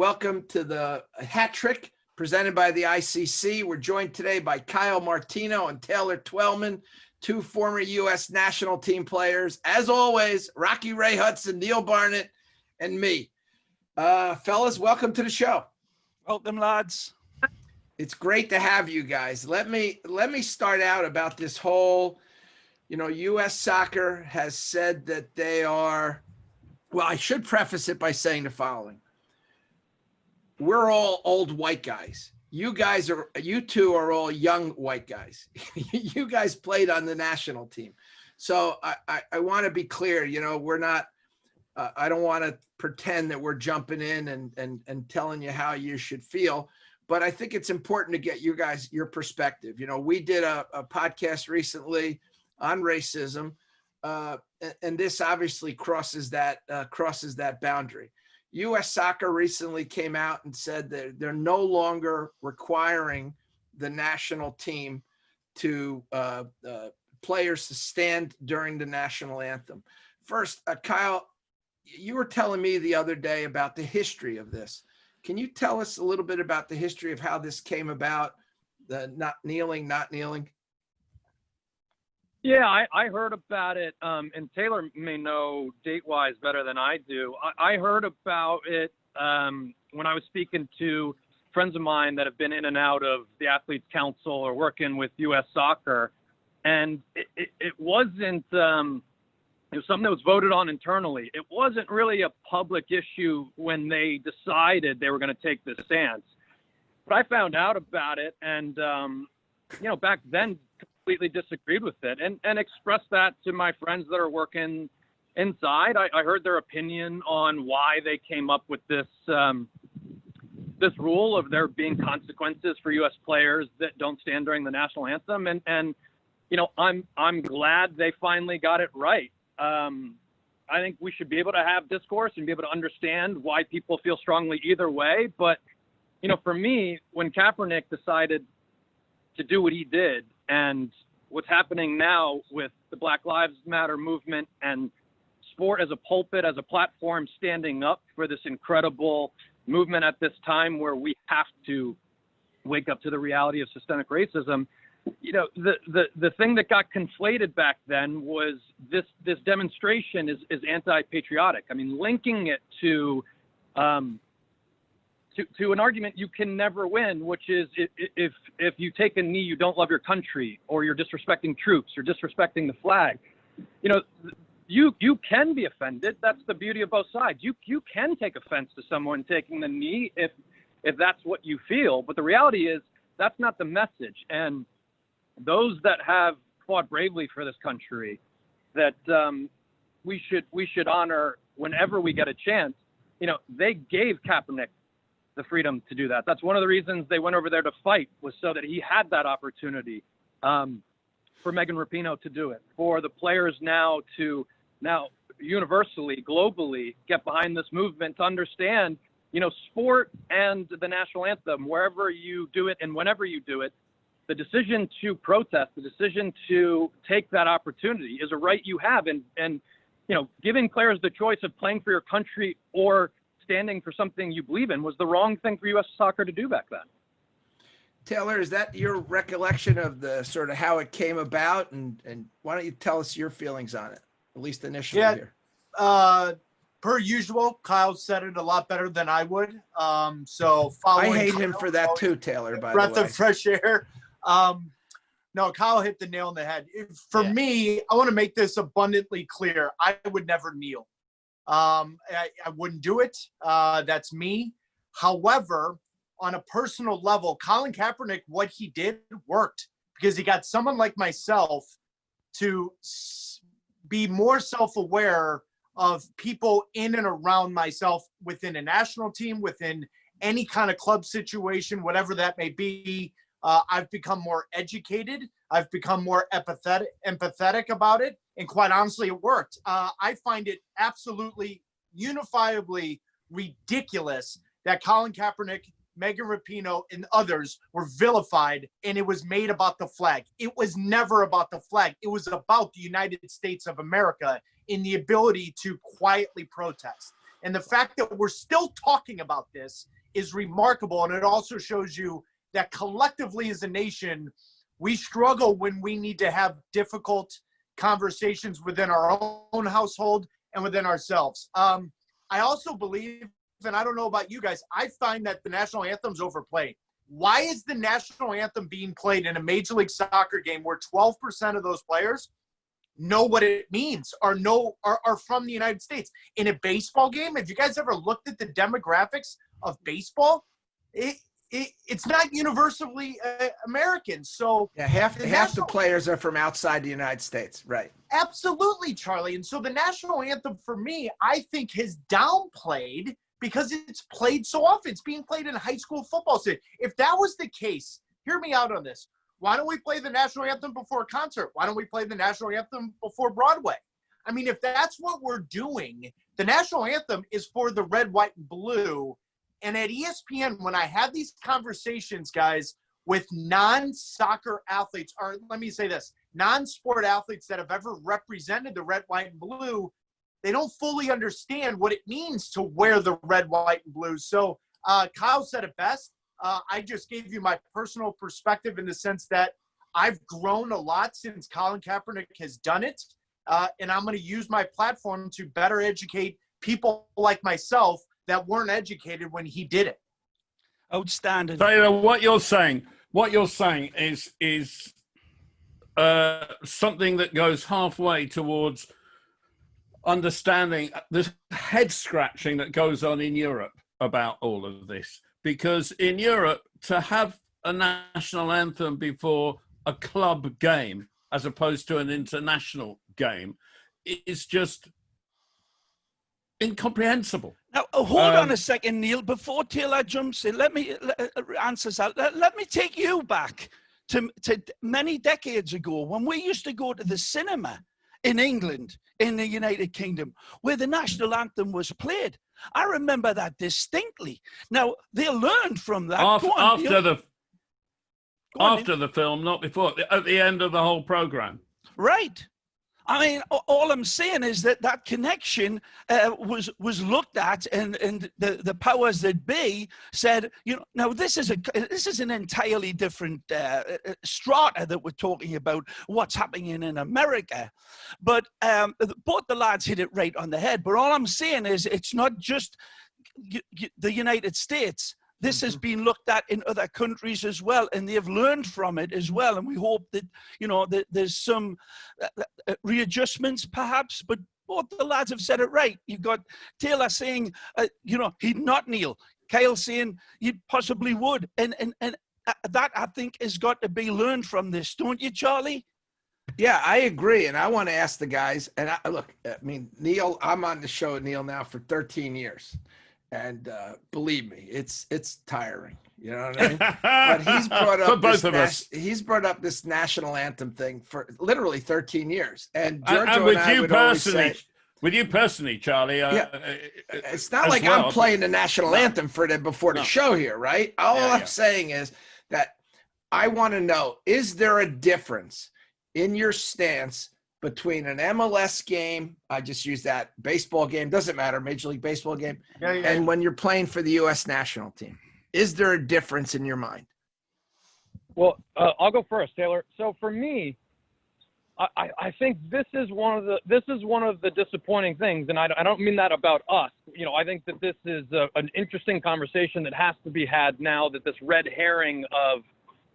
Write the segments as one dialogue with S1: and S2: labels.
S1: Welcome to the Hat Trick presented by the ICC. We're joined today by Kyle Martino and Taylor Twellman, two former U.S. national team players. As always, Rocky Ray Hudson, Neil Barnett, and me. Fellas, welcome to the show.
S2: Welcome, lads.
S1: It's great to have you guys. Let me start out about this whole, U.S. soccer has said that they are, well, I should preface it by saying the following. We're all old white guys. You two are all young white guys. You guys played on the national team. So I want to be clear, we're not, I don't want to pretend that we're jumping in and telling you how you should feel, but I think it's important to get you guys, your perspective. We did a podcast recently on racism, and this obviously crosses that boundary. U.S. Soccer recently came out and said that they're no longer requiring the national team to players to stand during the national anthem. First, Kyle, you were telling me the other day about the history of this. Can you tell us a little bit about the history of how this came about, the not kneeling?
S3: Yeah, I heard about it, and Taylor may know date-wise better than I do. I heard about it when I was speaking to friends of mine that have been in and out of the Athletes Council or working with U.S. Soccer, and it wasn't it was something that was voted on internally. It wasn't really a public issue when they decided they were going to take this stance. But I found out about it, and back then, completely disagreed with it and expressed that to my friends that are working inside. I heard their opinion on why they came up with this this rule of there being consequences for U.S. players that don't stand during the national anthem. And I'm glad they finally got it right. I think we should be able to have discourse and be able to understand why people feel strongly either way. But, for me, when Kaepernick decided to do what he did, and what's happening now with the Black Lives Matter movement and sport as a pulpit, as a platform, standing up for this incredible movement at this time where we have to wake up to the reality of systemic racism. The thing that got conflated back then was this demonstration is anti-patriotic. I mean, linking it to an argument you can never win, which is if you take a knee, you don't love your country, or you're disrespecting troops, or disrespecting the flag. You can be offended. That's the beauty of both sides. You can take offense to someone taking the knee if that's what you feel. But the reality is that's not the message. And those that have fought bravely for this country, that we should honor whenever we get a chance. They gave Kaepernick the freedom to do that. That's one of the reasons they went over there to fight, was so that he had that opportunity, for Megan Rapinoe to do it, for the players now to universally, globally get behind this movement, to understand, sport and the national anthem, wherever you do it and whenever you do it, the decision to protest, the decision to take that opportunity is a right you have. And giving players the choice of playing for your country or standing for something you believe in was the wrong thing for U.S. soccer to do back then.
S1: Taylor, is that your recollection of the sort of how it came about? And why don't you tell us your feelings on it, at least initially here?
S4: Per usual, Kyle said it a lot better than I would. So following
S1: I hate
S4: Kyle,
S1: him for that too, Taylor, by the way.
S4: Breath of fresh air. No, Kyle hit the nail on the head. For me, I want to make this abundantly clear. I would never kneel. I wouldn't do it. That's me. However, on a personal level, Colin Kaepernick, what he did worked, because he got someone like myself to be more self-aware of people in and around myself within a national team, within any kind of club situation, whatever that may be. I've become more educated. I've become more empathetic about it. And quite honestly, it worked. I find it absolutely unifiably ridiculous that Colin Kaepernick, Megan Rapinoe, and others were vilified, and it was made about the flag. It was never about the flag. It was about the United States of America in the ability to quietly protest. And the fact that we're still talking about this is remarkable. And it also shows you that collectively as a nation, we struggle when we need to have difficult conversations within our own household and within ourselves. I also believe, and I don't know about you guys, I find that the national anthem's overplayed. Why is the national anthem being played in a Major League Soccer game where 12% of those players know what it means or are from the United States? In a baseball game, have you guys ever looked at the demographics of baseball? It's not universally American. So
S1: yeah, half the players are from outside the United States, right?
S4: Absolutely, Charlie. And so the national anthem for me, I think, has downplayed because it's played so often. It's being played in high school football. If that was the case, hear me out on this. Why don't we play the national anthem before a concert? Why don't we play the national anthem before Broadway? I mean, if that's what we're doing, the national anthem is for the red, white, and blue. And at ESPN, when I have these conversations, guys, with non-soccer athletes, or let me say this, non-sport athletes that have ever represented the red, white, and blue, they don't fully understand what it means to wear the red, white, and blue. So Kyle said it best. I just gave you my personal perspective in the sense that I've grown a lot since Colin Kaepernick has done it. And I'm going to use my platform to better educate people like myself that weren't educated when he did it.
S2: Outstanding.
S5: Taylor, what you're saying is something that goes halfway towards understanding the head scratching that goes on in Europe about all of this. Because in Europe, to have a national anthem before a club game as opposed to an international game is just incomprehensible.
S2: Now, hold on a second, Neil. Before Taylor jumps in, let me answer that. Let me take you back to many decades ago when we used to go to the cinema in England, in the United Kingdom, where the national anthem was played. I remember that distinctly. Now, they learned from that.
S5: After the film, not before, at the end of the whole program.
S2: Right. I mean, all I'm saying is that connection was looked at, and the powers that be said, you know, now this is an entirely different strata that we're talking about. What's happening in America, but both the lads hit it right on the head. But all I'm saying is, it's not just the United States. This has been looked at in other countries as well, and they've learned from it as well. And we hope that, you know, that there's some readjustments perhaps, but both the lads have said it right. You've got Taylor saying, you know, he'd not kneel. Kyle saying you possibly would. And that, I think, has got to be learned from this, don't you, Charlie?
S1: Yeah, I agree. And I want to ask the guys, and look, I mean, Neil, I'm on the show with Neil now for 13 years. And believe me, it's tiring. You know what I mean? But he's brought up
S5: both of us.
S1: He's brought up this national anthem thing for literally 13 years. And Giorgio
S5: and with
S1: and I
S5: you
S1: would always
S5: personally,
S1: say,
S5: with you personally, Charlie.
S1: it's not like I'm playing the national anthem for them before the show here, right? All I'm saying is that I want to know: is there a difference in your stance between an MLS game, I just use that, baseball game, doesn't matter, Major League Baseball game, and when you're playing for the U.S. national team? Is there a difference in your mind?
S3: Well, I'll go first, Taylor. So for me, I think this is one of the disappointing things, and I don't mean that about us. You know, I think that this is an interesting conversation that has to be had now that this red herring of,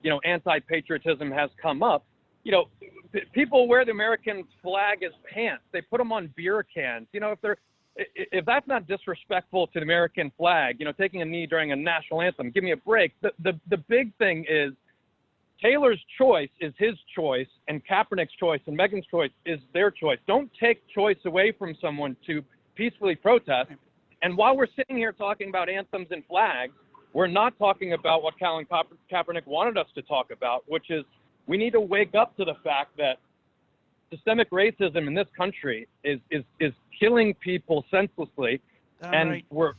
S3: you know, anti-patriotism has come up. You know, people wear the American flag as pants. They put them on beer cans. You know, if that's not disrespectful to the American flag, you know, taking a knee during a national anthem, give me a break. The big thing is Taylor's choice is his choice, and Kaepernick's choice and Meghan's choice is their choice. Don't take choice away from someone to peacefully protest. And while we're sitting here talking about anthems and flags, we're not talking about what Colin Kaepernick wanted us to talk about, which is we need to wake up to the fact that systemic racism in this country is killing people senselessly. And right. we're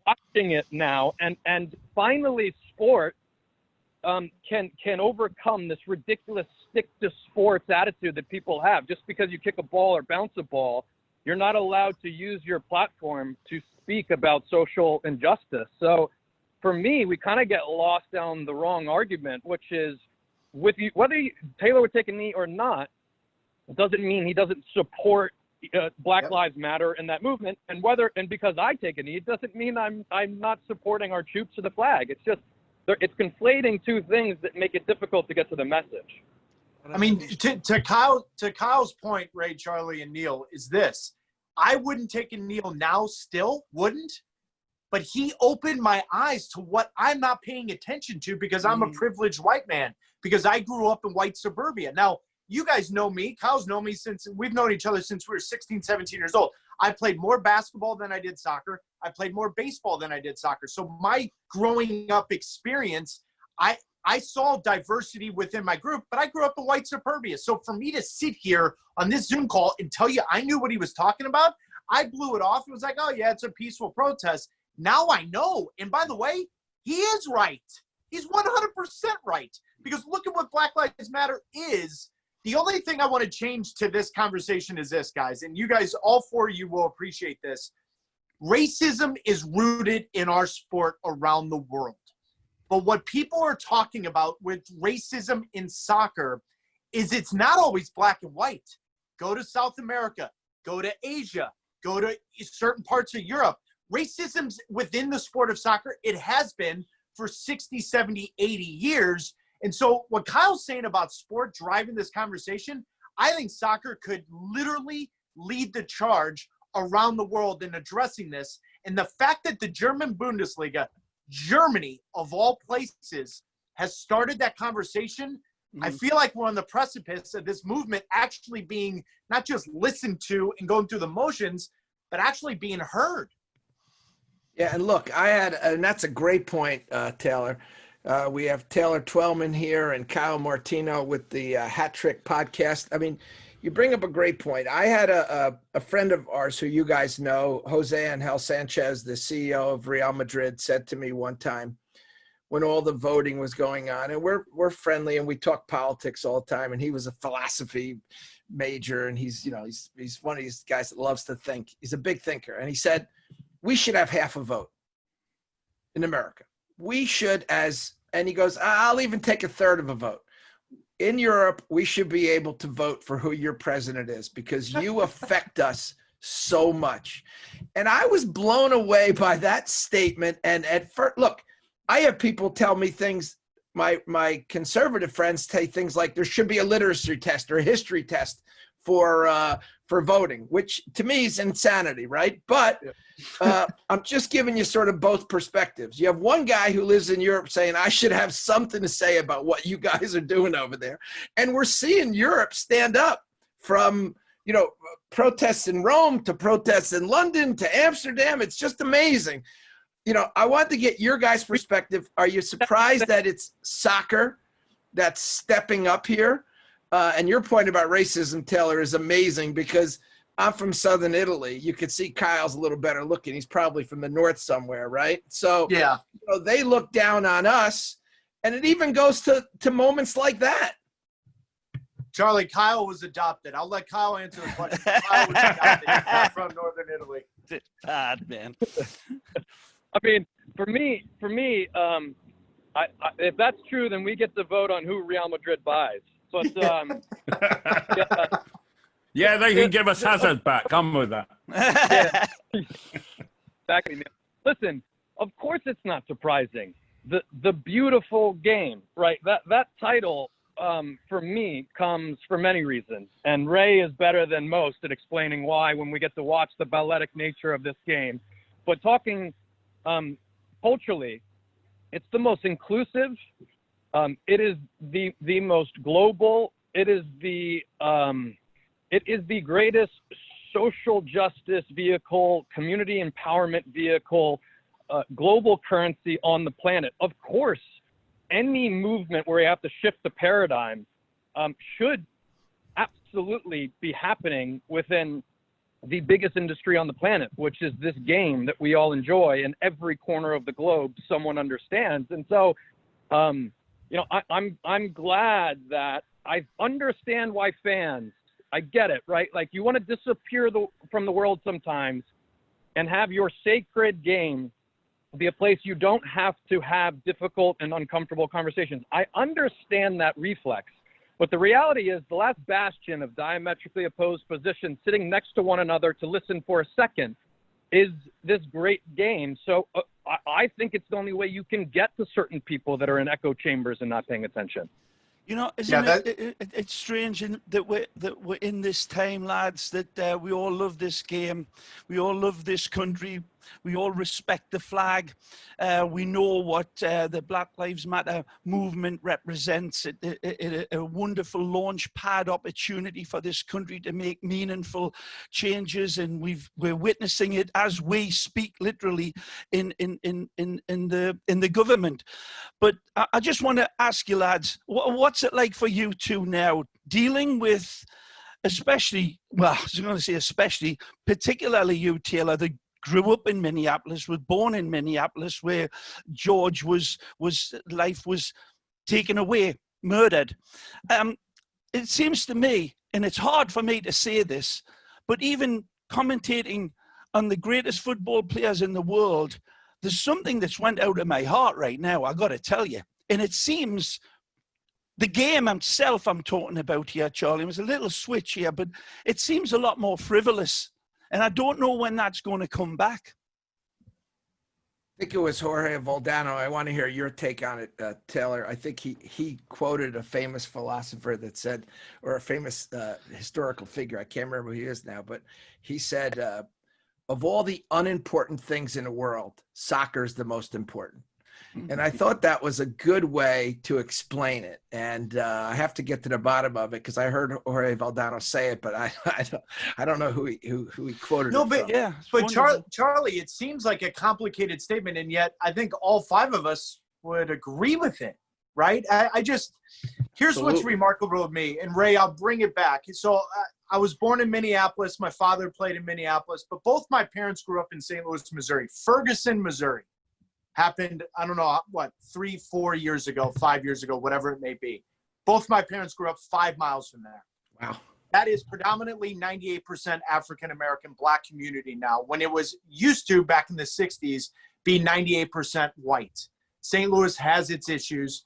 S3: watching it now. And finally, sport can overcome this ridiculous stick to sports attitude that people have. Just because you kick a ball or bounce a ball, you're not allowed to use your platform to speak about social injustice. So for me, we kind of get lost down the wrong argument, which is Taylor would take a knee or not, doesn't mean he doesn't support Black Lives Matter and that movement. And because I take a knee, it doesn't mean I'm not supporting our troops or the flag. It's just, it's conflating two things that make it difficult to get to the message.
S4: I mean, to Kyle's point, Ray, Charlie, and Neil, is this. I wouldn't take a kneel now, still wouldn't. But he opened my eyes to what I'm not paying attention to because I'm a privileged white man, because I grew up in white suburbia. Now, you guys know me. Kyle's known me since we've known each other since we were 16, 17 years old. I played more basketball than I did soccer. I played more baseball than I did soccer. So my growing up experience, I saw diversity within my group, but I grew up in white suburbia. So for me to sit here on this Zoom call and tell you I knew what he was talking about, I blew it off. It was like, oh, yeah, it's a peaceful protest. Now I know. And by the way, he is right. He's 100% right. Because look at what Black Lives Matter is. The only thing I want to change to this conversation is this, guys. And you guys, all four of you will appreciate this. Racism is rooted in our sport around the world. But what people are talking about with racism in soccer is it's not always black and white. Go to South America, go to Asia, go to certain parts of Europe. Racism's within the sport of soccer. It has been for 60, 70, 80 years. And so what Kyle's saying about sport driving this conversation, I think soccer could literally lead the charge around the world in addressing this. And the fact that the German Bundesliga, Germany of all places, has started that conversation, I feel like we're on the precipice of this movement actually being not just listened to and going through the motions, but actually being heard.
S1: Yeah, and look, and that's a great point, Taylor. We have Taylor Twellman here and Kyle Martino with the Hat Trick podcast. I mean, you bring up a great point. I had a friend of ours who you guys know, Jose Angel Sanchez, the CEO of Real Madrid, said to me one time when all the voting was going on, and we're friendly and we talk politics all the time, and he was a philosophy major, and he's one of these guys that loves to think. He's a big thinker. And he said, we should have half a vote in America. We should, and he goes, I'll even take a third of a vote. In Europe, we should be able to vote for who your president is because you affect us so much. And I was blown away by that statement. And at first, look, I have people tell me things, my conservative friends say things like there should be a literacy test or a history test for voting, which to me is insanity, right? But I'm just giving you sort of both perspectives. You have one guy who lives in Europe saying, I should have something to say about what you guys are doing over there. And we're seeing Europe stand up from, protests in Rome to protests in London to Amsterdam. It's just amazing. I want to get your guys' perspective. Are you surprised that it's soccer that's stepping up here? And your point about racism, Taylor, is amazing because I'm from Southern Italy. You could see Kyle's a little better looking. He's probably from the north somewhere, right? So yeah, they look down on us, and it even goes to moments like that.
S4: Charlie, Kyle was adopted. I'll let Kyle answer the question. Kyle was adopted. He's not from Northern Italy.
S2: It's bad, man.
S3: I mean, for me, if that's true, then we get to vote on who Real Madrid buys. But
S5: yeah, they can give us Hazard back. Come with that.
S3: Yeah. Exactly. Listen, of course it's not surprising. The beautiful game, right? That title for me comes for many reasons, and Ray is better than most at explaining why when we get to watch the balletic nature of this game. But talking culturally, it's the most inclusive. It is the most global. It is the greatest social justice vehicle, community empowerment vehicle, global currency on the planet. Of course, any movement where you have to shift the paradigm should absolutely be happening within the biggest industry on the planet, which is this game that we all enjoy in every corner of the globe. Someone understands, and so. I'm glad that I understand why fans, I get it, right? Like you want to disappear from the world sometimes, and have your sacred game be a place you don't have to have difficult and uncomfortable conversations. I understand that reflex, but the reality is the last bastion of diametrically opposed positions sitting next to one another to listen for a second is this great game. So I think it's the only way you can get to certain people that are in echo chambers and not paying attention.
S2: You know, isn't it's strange that we're in this time, lads, that we all love this game. We all love this country. We all respect the flag. We know what the Black Lives Matter movement represents. A wonderful launch pad opportunity for this country to make meaningful changes, and we're witnessing it as we speak, literally in the government. But I just want to ask you, lads, what's it like for you two now, dealing with, especially, well, I was going to say especially, particularly you, Taylor, that grew up in Minneapolis, was born in Minneapolis, where George life was taken away, murdered. It seems to me, and it's hard for me to say this, but even commentating on the greatest football players in the world, there's something that's went out of my heart right now, I got to tell you. And it seems the game itself I'm talking about here, Charlie, it was a little switch here, but it seems a lot more frivolous. And I don't know when that's going to come back.
S1: I think it was Jorge Valdano. I want to hear your take on it, Taylor. I think he quoted a famous philosopher that said, or a famous historical figure, I can't remember who he is now, but he said, of all the unimportant things in the world, soccer is the most important. And I thought that was a good way to explain it. And I have to get to the bottom of it because I heard Jorge Valdano say it, but I don't know who he quoted.
S4: No,
S1: it
S4: but
S1: from.
S4: yeah, but Charlie, it seems like a complicated statement, and yet I think all five of us would agree with it, right? Here's
S1: Absolutely.
S4: What's remarkable of me, and Ray, I'll bring it back. So I was born in Minneapolis. My father played in Minneapolis, but both my parents grew up in St. Louis, Missouri. Ferguson, Missouri. Happened, I don't know, 3, 4 years ago, 5 years ago, whatever it may be. Both my parents grew up 5 miles from there.
S1: Wow.
S4: That is predominantly 98% African-American Black community now, when it was used to, back in the 60s, be 98% white. St. Louis has its issues.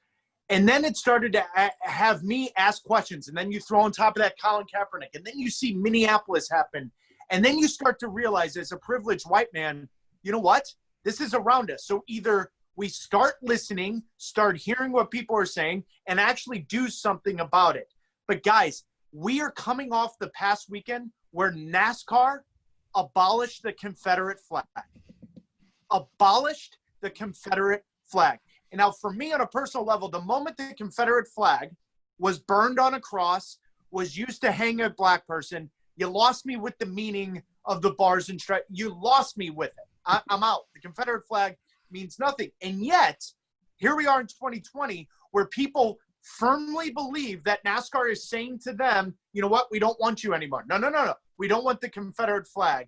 S4: And then it started to have me ask questions. And then you throw on top of that Colin Kaepernick. And then you see Minneapolis happen. And then you start to realize, as a privileged white man, you know what? This is around us. So either we start listening, start hearing what people are saying, and actually do something about it. But guys, we are coming off the past weekend where NASCAR abolished the Confederate flag. Abolished the Confederate flag. And now for me, on a personal level, the moment the Confederate flag was burned on a cross, was used to hang a Black person, you lost me with the meaning of the bars and stripes. You lost me with it. I'm out. The Confederate flag means nothing. And yet, here we are in 2020, where people firmly believe that NASCAR is saying to them, you know what, we don't want you anymore. No. We don't want the Confederate flag.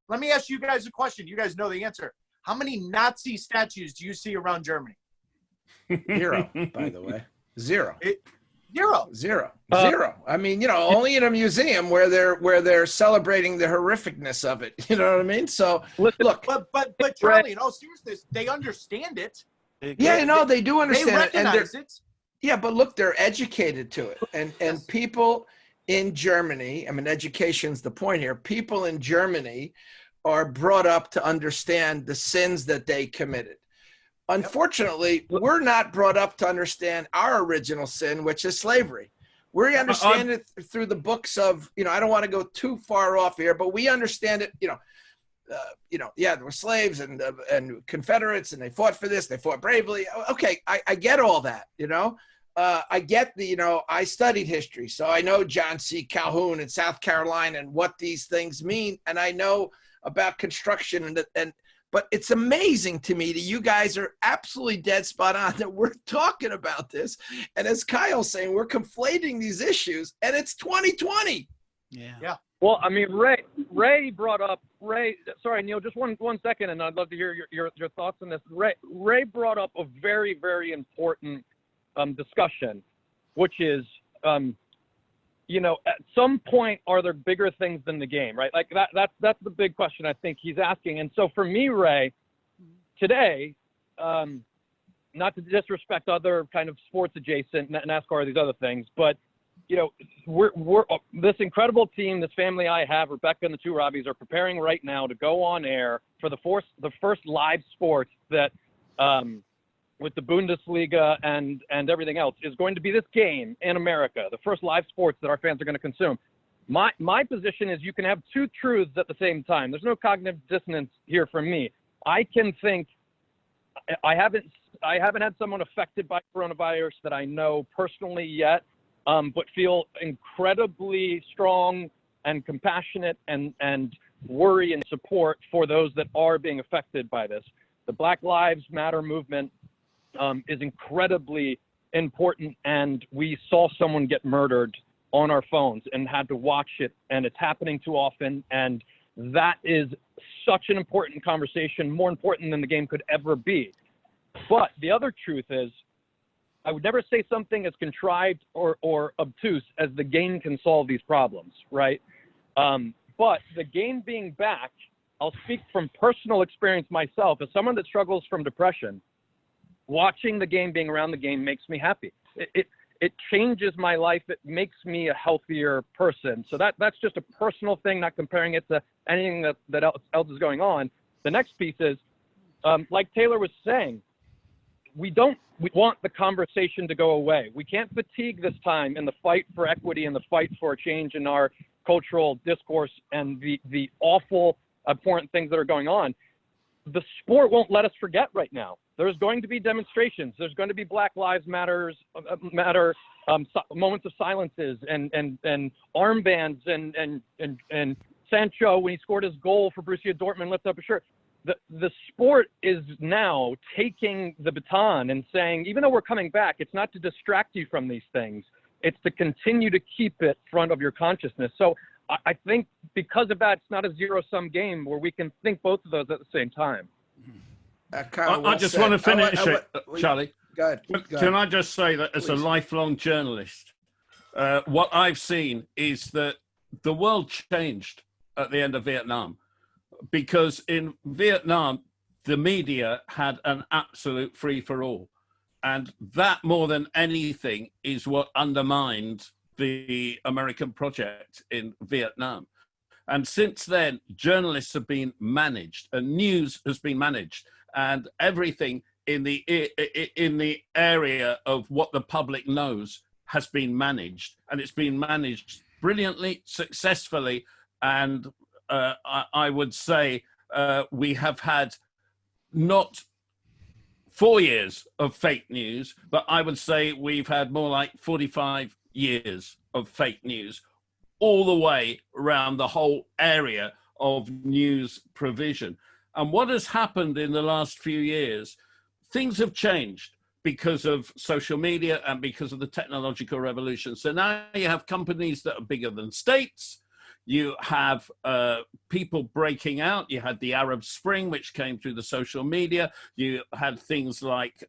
S4: Let me ask you guys a question. You guys know the answer. How many Nazi statues do you see around Germany?
S1: 0, by the way. 0.
S4: Zero.
S1: I mean, only in a museum where they're celebrating the horrificness of it. You know what I mean? So look,
S4: but Charlie, in all seriousness, they understand it.
S1: Yeah, they do understand
S4: they recognize
S1: it.
S4: it.
S1: Yeah, but look, they're educated to it. And
S4: Yes.
S1: People in Germany, I mean, education's the point here. People in Germany are brought up to understand the sins that they committed. Unfortunately, we're not brought up to understand our original sin, which is slavery. We understand it through the books of, I don't want to go too far off here, but we understand it, there were slaves and Confederates, and they fought for this, they fought bravely. Okay, I get all that, I get I studied history, so I know John C. Calhoun in South Carolina and what these things mean, and I know about construction but it's amazing to me that you guys are absolutely dead spot on that we're talking about this. And as Kyle's saying, we're conflating these issues, and it's 2020.
S4: Yeah.
S3: Well, I mean, Ray brought up, sorry, Neil, just one second, and I'd love to hear your thoughts on this. Ray brought up a very, very important discussion, which is you know, at some point, are there bigger things than the game, right? Like that's the big question I think he's asking. And so for me, Ray, today, not to disrespect other kind of sports adjacent NASCAR, these other things, but you know, we're this incredible team, this family I have, Rebecca and the two Robbies, are preparing right now to go on air for the first live sports that, with the Bundesliga and everything else, is going to be this game in America, the first live sports that our fans are going to consume. My position is you can have two truths at the same time. There's no cognitive dissonance here for me. I can think, I haven't had someone affected by coronavirus that I know personally yet, but feel incredibly strong and compassionate and worry and support for those that are being affected by this. The Black Lives Matter movement is incredibly important, and we saw someone get murdered on our phones and had to watch it, and it's happening too often, and that is such an important conversation, more important than the game could ever be. But the other truth is, I would never say something as contrived or obtuse as the game can solve these problems, right? But the game being back, I'll speak from personal experience myself. As someone that struggles from depression, watching the game, being around the game makes me happy. It changes my life. It makes me a healthier person. So that's just a personal thing, not comparing it to anything that else is going on. The next piece is, like Taylor was saying, we want the conversation to go away. We can't fatigue this time in the fight for equity and the fight for a change in our cultural discourse and the awful, abhorrent things that are going on. The sport won't let us forget right now. There's going to be demonstrations. There's going to be Black Lives Matter moments of silences and armbands and Sancho, when he scored his goal for Borussia Dortmund, lifted up a shirt. The sport is now taking the baton and saying, even though we're coming back, it's not to distract you from these things. It's to continue to keep it front of your consciousness. So I think because of that, it's not a zero-sum game where we can think both of those at the same time.
S5: I just want to finish it, Charlie.
S1: Go ahead.
S5: Can I just say that as a lifelong journalist, what I've seen is that the world changed at the end of Vietnam. Because in Vietnam, the media had an absolute free-for-all. And that, more than anything, is what undermined the American project in Vietnam. And since then, journalists have been managed, and news has been managed, and everything in the area of what the public knows has been managed. And it's been managed brilliantly, successfully, and I would say we have had not 4 years of fake news, but I would say we've had more like 45 years of fake news all the way around the whole area of news provision. And what has happened in the last few years, things have changed because of social media and because of the technological revolution. So now you have companies that are bigger than states. You have people breaking out. You had the Arab Spring, which came through the social media. You had things like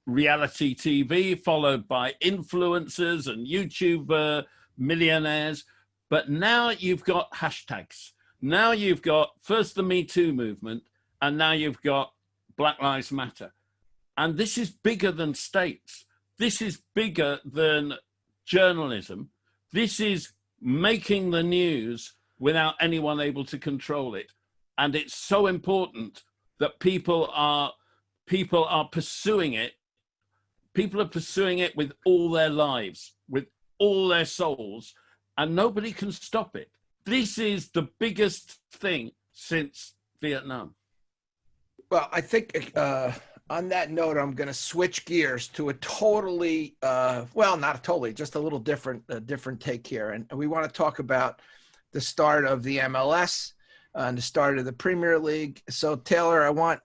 S5: reality TV, followed by influencers and YouTube millionaires. But now you've got hashtags. Now you've got first the Me Too movement, and now you've got Black Lives Matter. And this is bigger than states. This is bigger than journalism. This is making the news without anyone able to control it. And it's so important that people are pursuing it. People are pursuing it with all their lives, with all their souls, and nobody can stop it. This is the biggest thing since Vietnam.
S1: Well, I think on that note, I'm going to switch gears to a totally, well, not totally, just a little different take here. And we want to talk about the start of the MLS and the start of the Premier League. So, Taylor, I want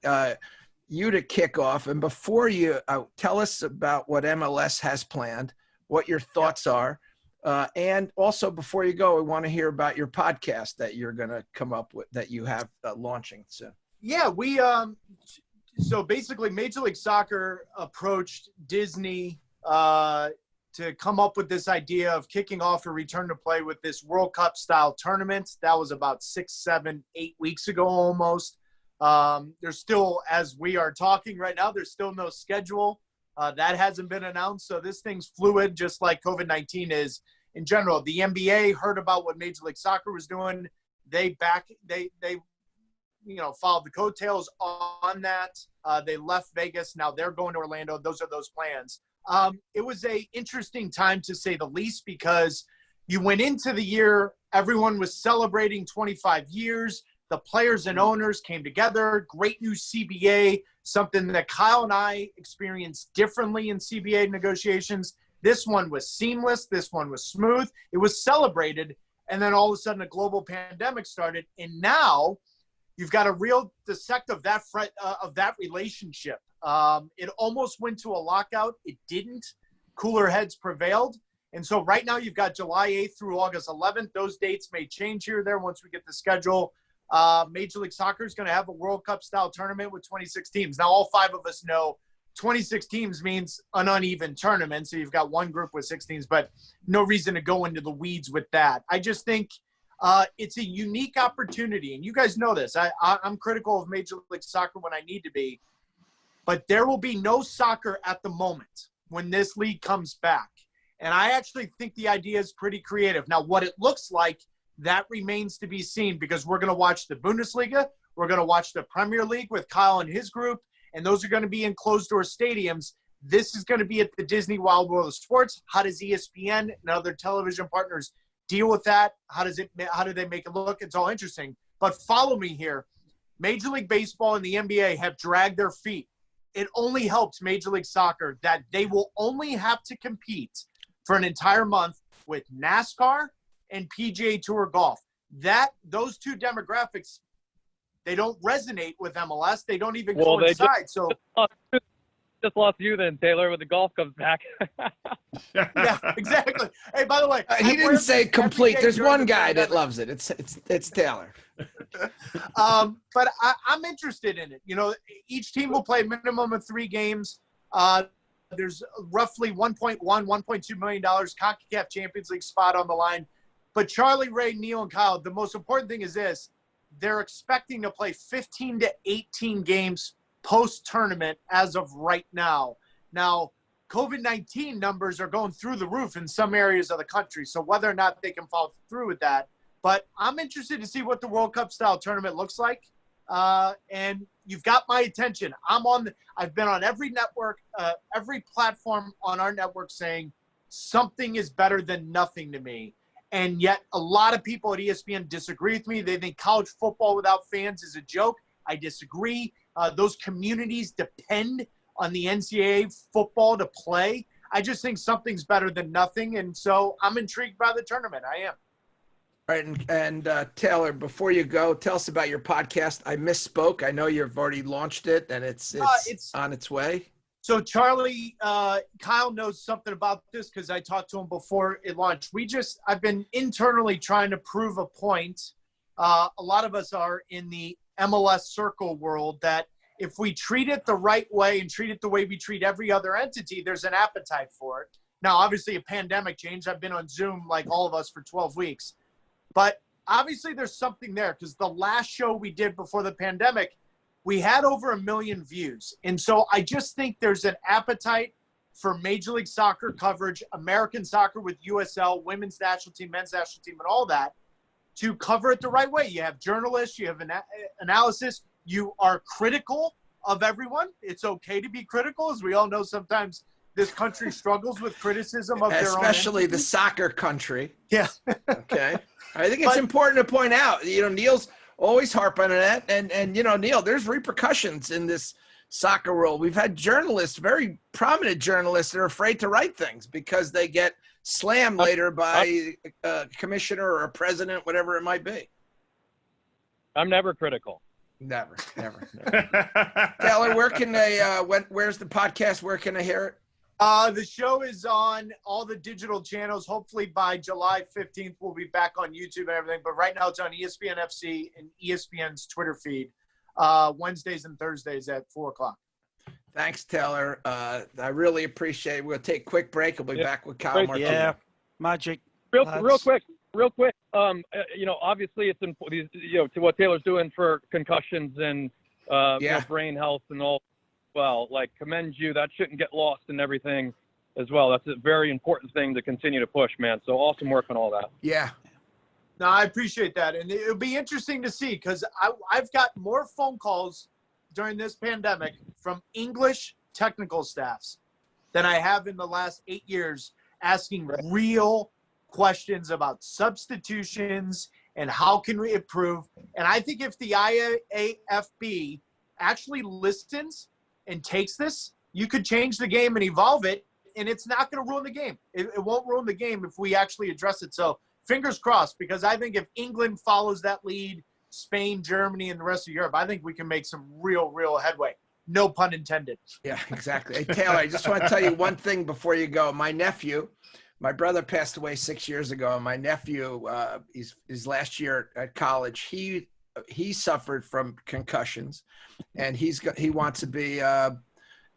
S1: you to kick off. And before you tell us about what MLS has planned, what your thoughts are. And also, before you go, we want to hear about your podcast that you're going to come up with, that you have launching soon.
S4: Yeah, we so basically Major League Soccer approached Disney to come up with this idea of kicking off a return to play with this World Cup style tournament. That was about 6, 7, 8 weeks ago almost. There's still, as we are talking right now, there's still no schedule. That hasn't been announced. So this thing's fluid, just like COVID-19 is in general. The NBA heard about what Major League Soccer was doing. They followed the coattails on that. They left Vegas. Now they're going to Orlando. Those are those plans. It was a interesting time to say the least, because you went into the year, everyone was celebrating 25 years. The players and owners came together. Great new CBA, something that Kyle and I experienced differently in CBA negotiations. This one was seamless. This one was smooth. It was celebrated. And then all of a sudden a global pandemic started. And now you've got a real dissect of that relationship. It almost went to a lockout. It didn't. Cooler heads prevailed. And so right now you've got July 8th through August 11th. Those dates may change here or there once we get the schedule. Major League Soccer is going to have a World Cup style tournament with 26 teams. Now all 5 of us know 26 teams means an uneven tournament. So you've got one group with 6 teams, but no reason to go into the weeds with that. I just think it's a unique opportunity. And you guys know this. I'm critical of Major League Soccer when I need to be. But there will be no soccer at the moment when this league comes back. And I actually think the idea is pretty creative. Now, what it looks like, that remains to be seen, because we're going to watch the Bundesliga. We're going to watch the Premier League with Kyle and his group, and those are going to be in closed-door stadiums. This is going to be at the Disney Wild World of Sports. How does ESPN and other television partners deal with that? How do they make it look? It's all interesting. But follow me here. Major League Baseball and the NBA have dragged their feet. It only helps Major League Soccer that they will only have to compete for an entire month with NASCAR and PGA Tour golf. Those 2 demographics, they don't resonate with MLS. They don't even coincide. So
S3: just lost you then, Taylor, when the golf comes back.
S4: yeah, exactly. Hey, by the way,
S1: he didn't say complete. There's one guy that loves it. It's Taylor.
S4: But I'm interested in it. You know, each team will play a minimum of 3 games. There's roughly $1.2 million CONCACAF Champions League spot on the line. But Charlie, Ray, Neil, and Kyle, the most important thing is this. They're expecting to play 15 to 18 games post-tournament as of right now. Now, COVID-19 numbers are going through the roof in some areas of the country, so whether or not they can follow through with that. But I'm interested to see what the World Cup style tournament looks like. And you've got my attention. I've been on every network, every platform on our network saying something is better than nothing to me. And yet a lot of people at ESPN disagree with me. They think college football without fans is a joke. I disagree. Those communities depend on the NCAA football to play. I just think something's better than nothing. And so I'm intrigued by the tournament. I am.
S1: All right. And Taylor, before you go, tell us about your podcast. I misspoke. I know you've already launched it and it's on its way.
S4: So Charlie, Kyle knows something about this because I talked to him before it launched. I've been internally trying to prove a point. A lot of us are in the MLS circle world that if we treat it the right way and treat it the way we treat every other entity, there's an appetite for it. Now, obviously a pandemic changed. I've been on Zoom like all of us for 12 weeks, but obviously there's something there because the last show we did before the pandemic, we had over 1 million views. And so I just think there's an appetite for Major League Soccer coverage, American soccer with USL, women's national team, men's national team, and all that to cover it the right way. You have journalists, you have analysis, you are critical of everyone. It's okay to be critical. As we all know, sometimes this country struggles with criticism of their own.
S1: Especially the soccer country.
S4: Yeah.
S1: Okay. I think it's important to point out, Neil's always harp on that. And Neil, there's repercussions in this soccer world. We've had journalists, very prominent journalists, that are afraid to write things because they get slammed later by a commissioner or a president, whatever it might be.
S3: I'm never critical.
S1: Never. Taylor, where can they, where's the podcast? Where can I hear it?
S4: The show is on all the digital channels. Hopefully by July 15th, we'll be back on YouTube and everything. But right now it's on ESPN FC and ESPN's Twitter feed, Wednesdays and Thursdays at 4:00.
S1: Thanks, Taylor. I really appreciate it. We'll take a quick break. We'll be back with Kyle
S3: Great.
S1: Martino.
S2: Yeah, magic.
S3: Real
S2: lads.
S3: quick. Obviously it's important, to what Taylor's doing for concussions and, brain health and all. Well, commend you. That shouldn't get lost in everything as well. That's a very important thing to continue to push, man. So awesome work on all that.
S1: Yeah.
S4: No, I appreciate that. And it'll be interesting to see because I've got more phone calls during this pandemic from English technical staffs than I have in the last 8 years asking real questions about substitutions and how can we improve. And I think if the IAFB actually listens and takes this, you could change the game and evolve it, and it's not going to ruin the game. It won't ruin the game if we actually address it. So fingers crossed, because I think if England follows that lead, Spain, Germany, and the rest of Europe, I think we can make some real headway. No pun intended.
S1: Yeah, exactly. Hey, Taylor, I just want to tell you one thing before you go. My brother passed away 6 years ago, and my nephew, his last year at college, he suffered from concussions, and he wants to be, a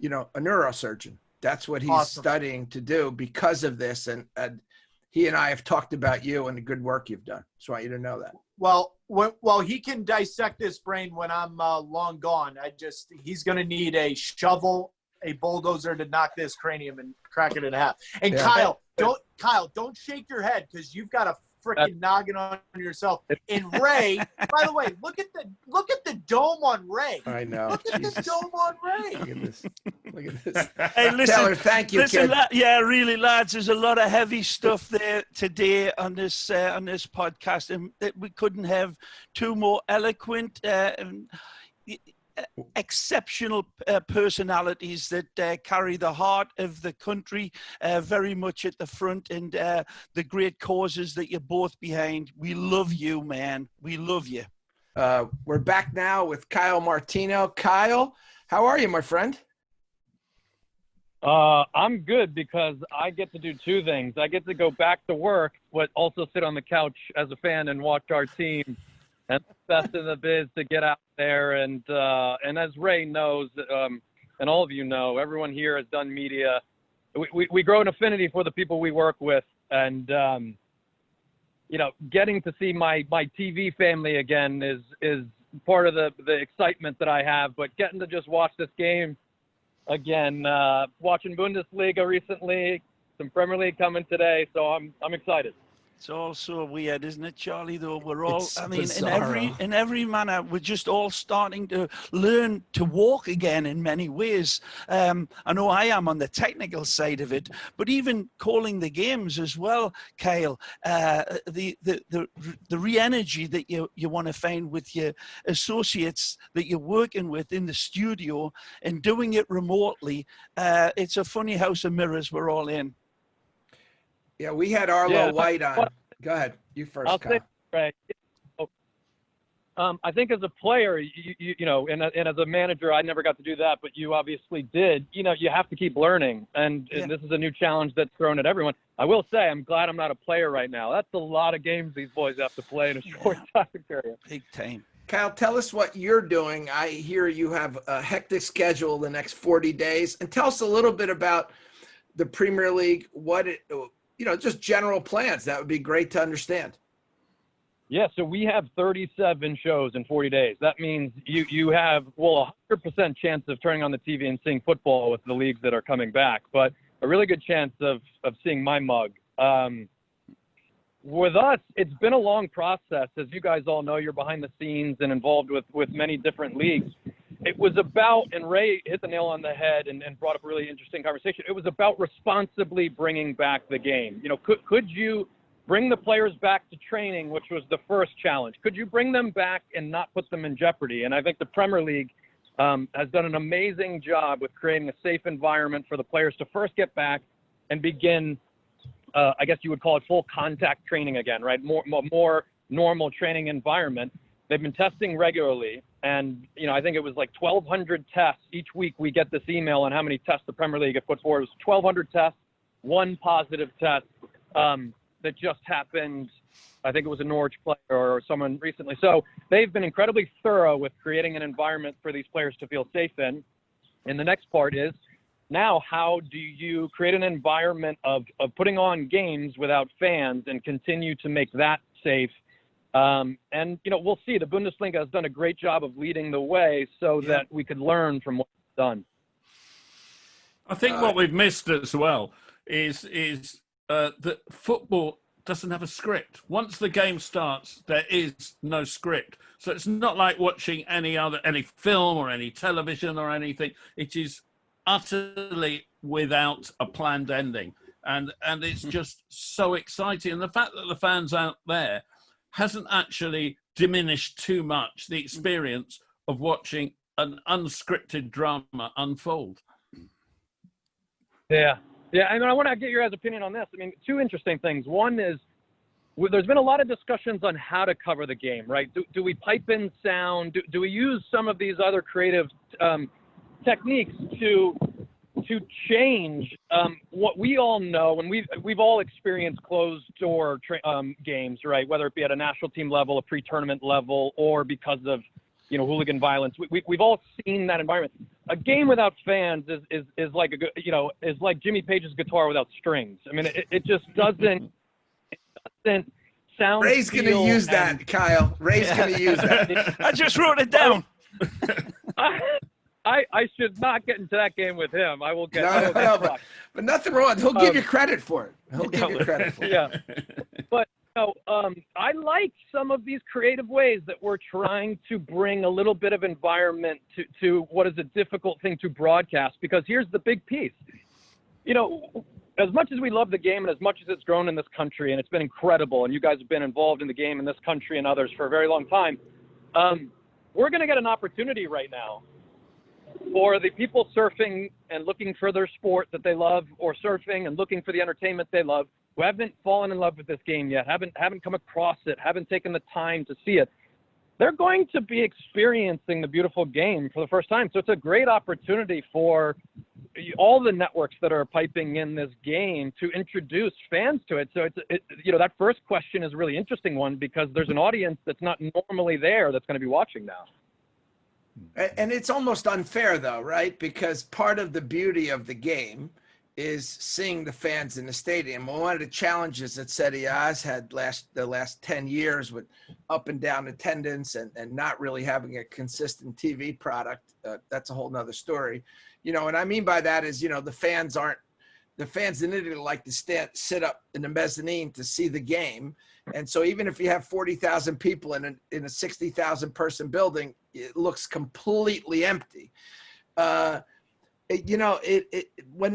S1: neurosurgeon. That's what he's studying to do because of this. And he and I have talked about you and the good work you've done. Just want you to know that.
S4: Well, he can dissect this brain when I'm long gone. He's going to need a shovel, a bulldozer to knock this cranium and crack it in half. And yeah. Kyle, don't shake your head because you've got a freaking noggin on yourself. And Ray, by the way, look at the dome on Ray.
S1: I know.
S4: Look at the dome on Ray.
S1: Look at this.
S2: Hey, listen,
S1: Taylor, thank you, kid.
S2: Really, lads, there's a lot of heavy stuff there today on this podcast, and that we couldn't have two more eloquent exceptional personalities that carry the heart of the country very much at the front, and the great causes that you're both behind. We love you, man. We love you.
S1: We're back now with Kyle Martino. Kyle, how are you, my friend?
S3: I'm good because I get to do two things. I get to go back to work, but also sit on the couch as a fan and watch our team. And best in the biz to get out there. And as Ray knows, and all of you know, everyone here has done media. We grow an affinity for the people we work with. And, getting to see my TV family again is part of the excitement that I have. But getting to just watch this game again, watching Bundesliga recently, some Premier League coming today. So I'm excited.
S2: It's all so weird, isn't it, Charlie, though? We're all,
S1: bizarro.
S2: in every manner, we're just all starting to learn to walk again in many ways. I know I am on the technical side of it, but even calling the games as well, Kyle, the re-energy that you want to find with your associates that you're working with in the studio and doing it remotely, it's a funny house of mirrors we're all in.
S1: Yeah, we had Arlo White on. Go ahead. You first,
S3: I'll
S1: Kyle.
S3: say, right. I think as a player, and as a manager, I never got to do that, but you obviously did. You have to keep learning, and this is a new challenge that's thrown at everyone. I will say, I'm glad I'm not a player right now. That's a lot of games these boys have to play in a short time period.
S2: Big time.
S1: Kyle, tell us what you're doing. I hear you have a hectic schedule the next 40 days, and tell us a little bit about the Premier League, just general plans. That would be great to understand.
S3: Yeah, so we have 37 shows in 40 days. That means you have, a 100% chance of turning on the TV and seeing football with the leagues that are coming back, but a really good chance of seeing my mug. With us, it's been a long process. As you guys all know, you're behind the scenes and involved with many different leagues. It was about, and Ray hit the nail on the head and brought up a really interesting conversation. It was about responsibly bringing back the game. Could you bring the players back to training, which was the first challenge? Could you bring them back and not put them in jeopardy? And I think the Premier League has done an amazing job with creating a safe environment for the players to first get back and begin, I guess you would call it full contact training again, right? More normal training environment. They've been testing regularly, and I think it was like 1,200 tests each week. We get this email on how many tests the Premier League had put forward. It was 1,200 tests, one positive test that just happened. I think it was a Norwich player or someone recently. So they've been incredibly thorough with creating an environment for these players to feel safe in. And the next part is, now how do you create an environment of putting on games without fans and continue to make that safe? And, you know, we'll see. The Bundesliga has done a great job of leading the way so that we could learn from what's done.
S5: I think what we've missed as well is that football doesn't have a script. Once the game starts, there is no script. So it's not like watching any film or any television or anything. It is utterly without a planned ending. And it's just so exciting. And the fact that the fans out there hasn't actually diminished too much the experience of watching an unscripted drama unfold.
S3: Yeah. Yeah, I mean, I want to get your guys' opinion on this. I mean, two interesting things. One is, there's been a lot of discussions on how to cover the game, right? Do we pipe in sound? Do we use some of these other creative techniques to change what we all know? And we've all experienced closed door games, right? Whether it be at a national team level, a pre-tournament level, or because of, you know, hooligan violence. We've all seen that environment. A game without fans is like is like Jimmy Page's guitar without strings. I mean, it just doesn't sound.
S1: Ray's going to use that, Kyle. Ray's going to use that.
S2: I just wrote it down.
S3: I should not get into that game with him. I will get.
S1: But nothing wrong. He'll give you credit for it. He'll give you credit for it.
S3: Yeah, but. I like some of these creative ways that we're trying to bring a little bit of environment to what is a difficult thing to broadcast, because here's the big piece. You know, as much as we love the game and as much as it's grown in this country, and it's been incredible, and you guys have been involved in the game in this country and others for a very long time, we're going to get an opportunity right now for the people surfing and looking for their sport that they love, or surfing and looking for the entertainment they love, who haven't fallen in love with this game yet, haven't come across it, haven't taken the time to see it. They're going to be experiencing the beautiful game for the first time. So it's a great opportunity for all the networks that are piping in this game to introduce fans to it. So that first question is a really interesting one, because there's an audience that's not normally there that's going to be watching now.
S1: And it's almost unfair, though, right? Because part of the beauty of the game is seeing the fans in the stadium. Well, one of the challenges that Serie A's had the last 10 years with up and down attendance and not really having a consistent TV product, that's a whole nother story. You know, what I mean by that is, you know, the fans in Italy like to sit up in the mezzanine to see the game. And so even if you have 40,000 people in a 60,000 person building, it looks completely empty. When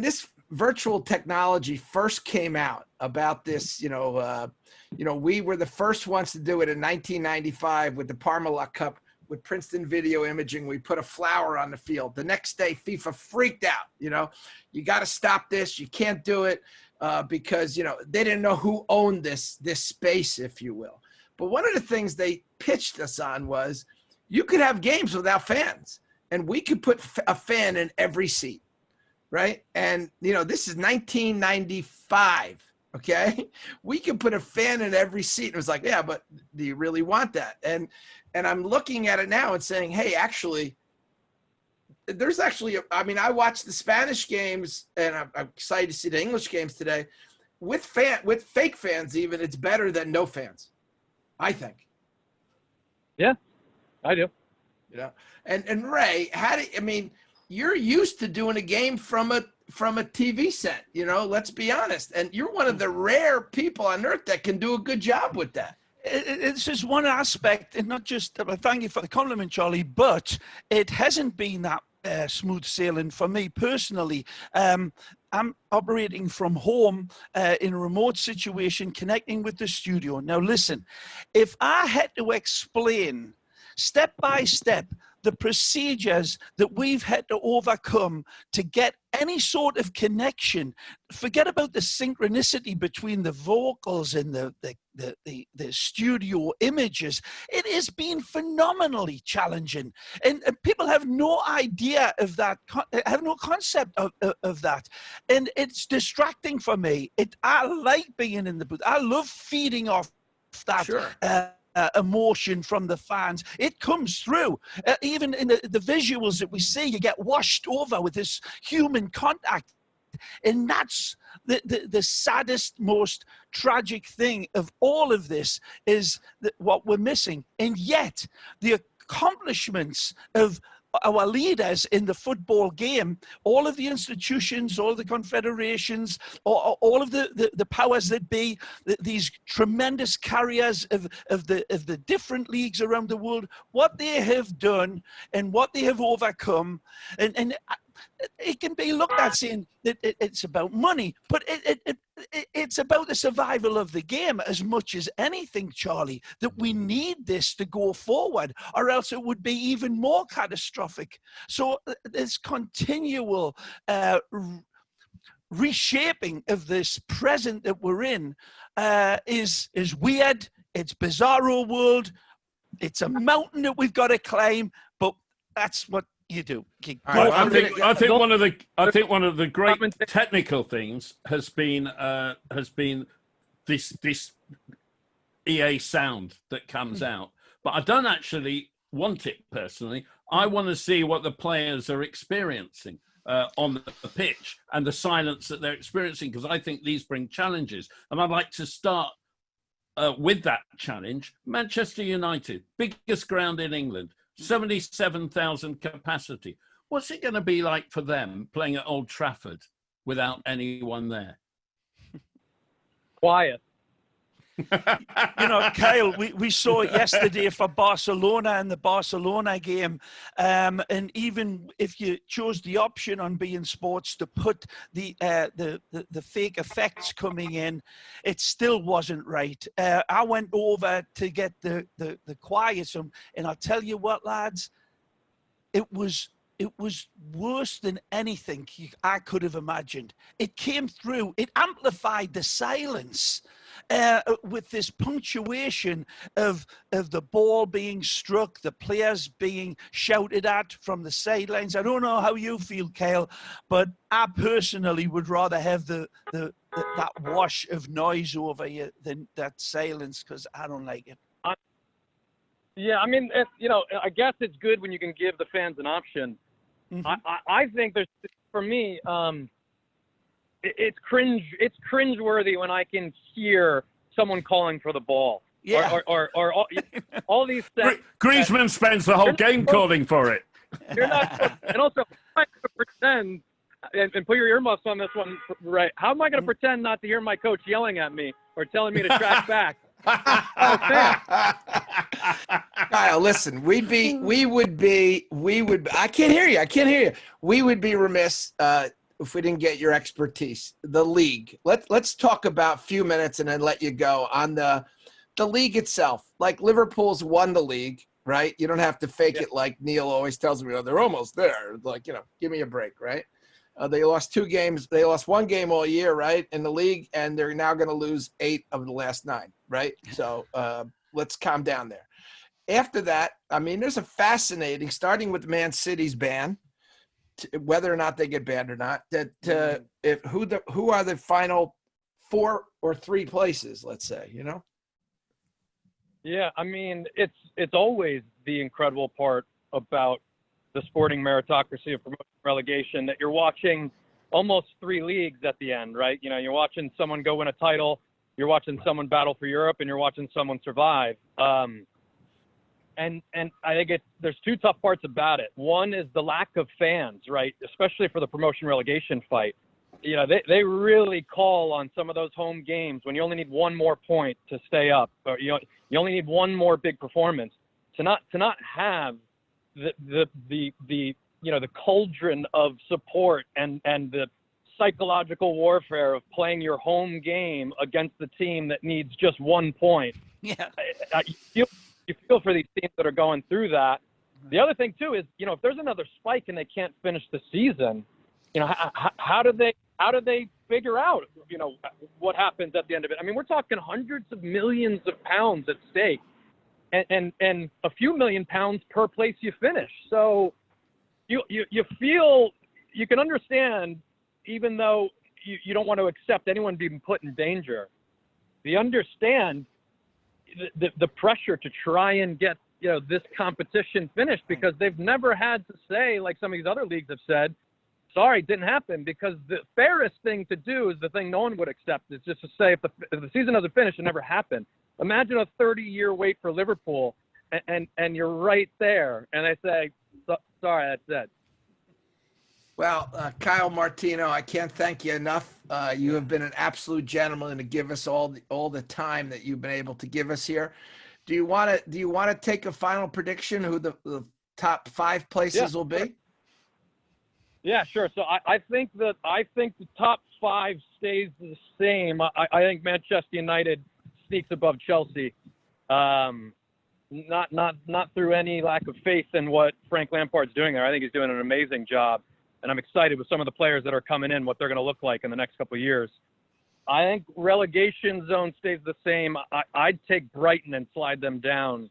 S1: this virtual technology first came out about this, we were the first ones to do it in 1995 with the Parmalat Cup with Princeton Video Imaging. We put a flower on the field. The next day, FIFA freaked out. You know, you got to stop this. You can't do it because, you know, they didn't know who owned this space, if you will. But one of the things they pitched us on was you could have games without fans, and we could put a fan in every seat. Right. And, you know, this is 1995. OK, we can put a fan in every seat. And it was like, yeah, but do you really want that? And I'm looking at it now and saying, hey, actually, there's actually, I watched the Spanish games and I'm excited to see the English games today with fake fans. Even it's better than no fans, I think.
S3: Yeah, I do.
S1: You know, and Ray, you're used to doing a game from a TV set, you know, let's be honest. And you're one of the rare people on earth that can do a good job with that.
S2: It's just one aspect, and not just, thank you for the compliment, Charlie, but it hasn't been that smooth sailing for me personally. I'm operating from home in a remote situation, connecting with the studio. Now, listen, if I had to explain step by step the procedures that we've had to overcome to get any sort of connection, forget about the synchronicity between the vocals and the studio images. It has been phenomenally challenging, and people have no idea of that, have no concept of that, and it's distracting for me. I like being in the booth. I love feeding off that.
S1: Sure.
S2: emotion from the fans. It comes through. Even in the visuals that we see, you get washed over with this human contact. And that's the saddest, most tragic thing of all of this is what we're missing. And yet, the accomplishments of our leaders in the football game, all of the institutions, all of the confederations, all of the powers that be, these tremendous carriers of the different leagues around the world, what they have done and what they have overcome, and it can be looked at saying that it's about money, but it's about the survival of the game as much as anything, Charlie, that we need this to go forward, or else it would be even more catastrophic. So this continual reshaping of this present that we're in is weird. It's bizarro world. It's a mountain that we've got to climb, but that's what you do.
S5: I think one of the great technical things has been this EA sound that comes out, but I don't actually want it personally. I want to see what the players are experiencing on the pitch and the silence that they're experiencing, because I think these bring challenges, and I'd like to start with that challenge. Manchester United, biggest ground in England, 77,000 capacity. What's it going to be like for them playing at Old Trafford without anyone there?
S3: Quiet.
S2: You know, Kyle, we saw it yesterday for Barcelona and the Barcelona game. And even if you chose the option on beIN Sports to put the fake effects coming in, it still wasn't right. I went over to get the quiet, and I'll tell you what, lads, it was worse than anything I could have imagined. It came through. It amplified the silence with this punctuation of the ball being struck, the players being shouted at from the sidelines. I don't know how you feel, Kyle, but I personally would rather have that wash of noise over you than that silence, because I don't like it.
S3: Yeah, I mean, I guess it's good when you can give the fans an option. Mm-hmm. I think there's, for me, it's cringeworthy when I can hear someone calling for the ball.
S2: Yeah.
S3: Or all these things.
S5: Griezmann spends the whole game calling for it.
S3: You're not, and also, I'm going to pretend, and put your earmuffs on this one, right? How am I going to pretend not to hear my coach yelling at me or telling me to track back?
S1: Kyle, listen, I can't hear you. We would be remiss if we didn't get your expertise. The league. Let's talk about a few minutes and then let you go on the league itself. Like, Liverpool's won the league, right? You don't have to fake it like Neil always tells me. Oh, they're almost there. Like, give me a break, right? They lost 2 games. They lost 1 game all year, right, in the league, and they're now going to lose 8 of the last 9, right? So let's calm down there. After that, I mean, there's a fascinating, starting with Man City's ban, whether or not they get banned or not, who are the final 4 or 3 places, let's say,
S3: Yeah, I mean, it's always the incredible part about the sporting meritocracy of promotion relegation, that you're watching almost 3 leagues at the end, right? You're watching someone go win a title, you're watching someone battle for Europe, and you're watching someone survive. And I think there's 2 tough parts about it. One is the lack of fans, right? Especially for the promotion relegation fight. They really call on some of those home games when you only need 1 more point to stay up, or you only need 1 more big performance to not have the cauldron of support and the psychological warfare of playing your home game against the team that needs just 1 point.
S2: Yeah.
S3: You feel for these teams that are going through that. The other thing too is, if there's another spike and they can't finish the season, how do they figure out, what happens at the end of it? I mean, we're talking hundreds of millions of pounds at stake. And a few million pounds per place you finish. So you feel, you can understand, even though you don't want to accept anyone being put in danger, you understand the pressure to try and get, this competition finished, because they've never had to say, like some of these other leagues have said, sorry, it didn't happen, because the fairest thing to do is the thing no one would accept, is just to say, if the season doesn't finish, it never happened. Imagine a 30-year wait for Liverpool, and you're right there, and they say, sorry, that's it.
S1: Well, Kyle Martino, I can't thank you enough. You have been an absolute gentleman to give us all the time that you've been able to give us here. Do you want to take a final prediction who the top 5 places will be?
S3: Yeah, sure. So I think the top 5 stays the same. I think Manchester United sneaks above Chelsea. Not through any lack of faith in what Frank Lampard's doing there. I think he's doing an amazing job, and I'm excited with some of the players that are coming in, what they're going to look like in the next couple of years. I think relegation zone stays the same. I'd take Brighton and slide them down.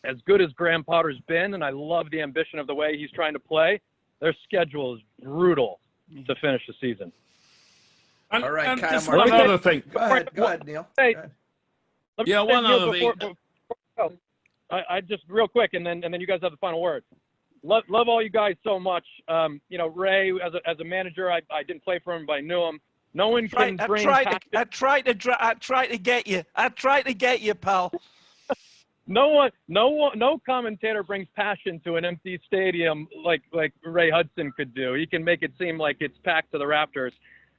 S3: As good as Graham Potter's been, and I love the ambition of the way he's trying to play, their schedule is brutal to finish the season.
S1: All right, Kyle
S5: just
S1: Martino.
S5: one other thing.
S1: Go ahead, Neil.
S3: Hey,
S1: Go ahead.
S3: Yeah,
S5: one other thing.
S3: I just real quick, and then you guys have the final word. Love all you guys so much. Ray, as a manager, I didn't play for him, but I knew him. No one can bring.
S2: I tried to get you. I tried to get you, pal.
S3: No commentator brings passion to an empty stadium like Ray Hudson could do. He can make it seem like it's packed to the rafters.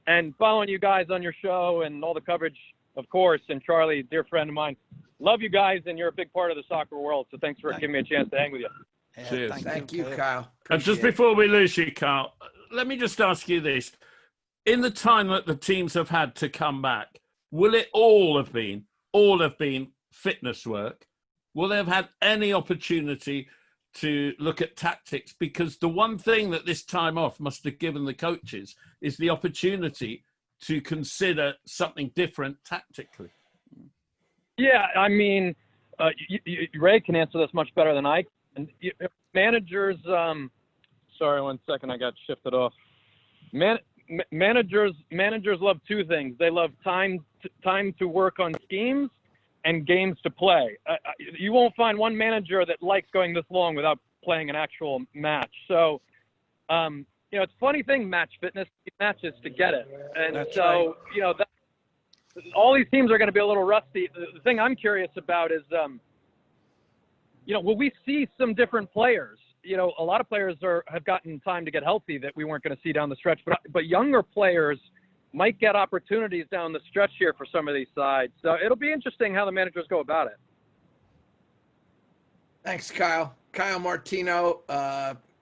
S3: And following you guys on your show and all the coverage, of course, and Charlie, dear friend of mine, love you guys, and you're a big part of the soccer world. So thanks for giving me a chance to hang with you.
S5: Cheers.
S1: Thank you, Kyle.
S5: And just before we lose you, Carl, let me just ask you this. In the time that the teams have had to come back, will it all have been fitness work? Will they have had any opportunity to look at tactics? Because the one thing that this time off must have given the coaches is the opportunity to consider something different tactically.
S3: Yeah, I mean, Ray can answer this much better than I can. Managers, sorry, 1 second, I got shifted off. Managers love 2 things. They love time to work on schemes and games to play. You won't find one manager that likes going this long without playing an actual match. So, it's a funny thing, match fitness, matches to get it. And
S2: That's
S3: so,
S2: right.
S3: All these teams are going to be a little rusty. The thing I'm curious about is, will we see some different players? A lot of players have gotten time to get healthy that we weren't going to see down the stretch, but younger players might get opportunities down the stretch here for some of these sides. So it'll be interesting how the managers go about it.
S1: Thanks, Kyle. Kyle Martino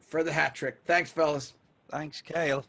S1: for the hat trick. Thanks, fellas.
S2: Thanks, Kale.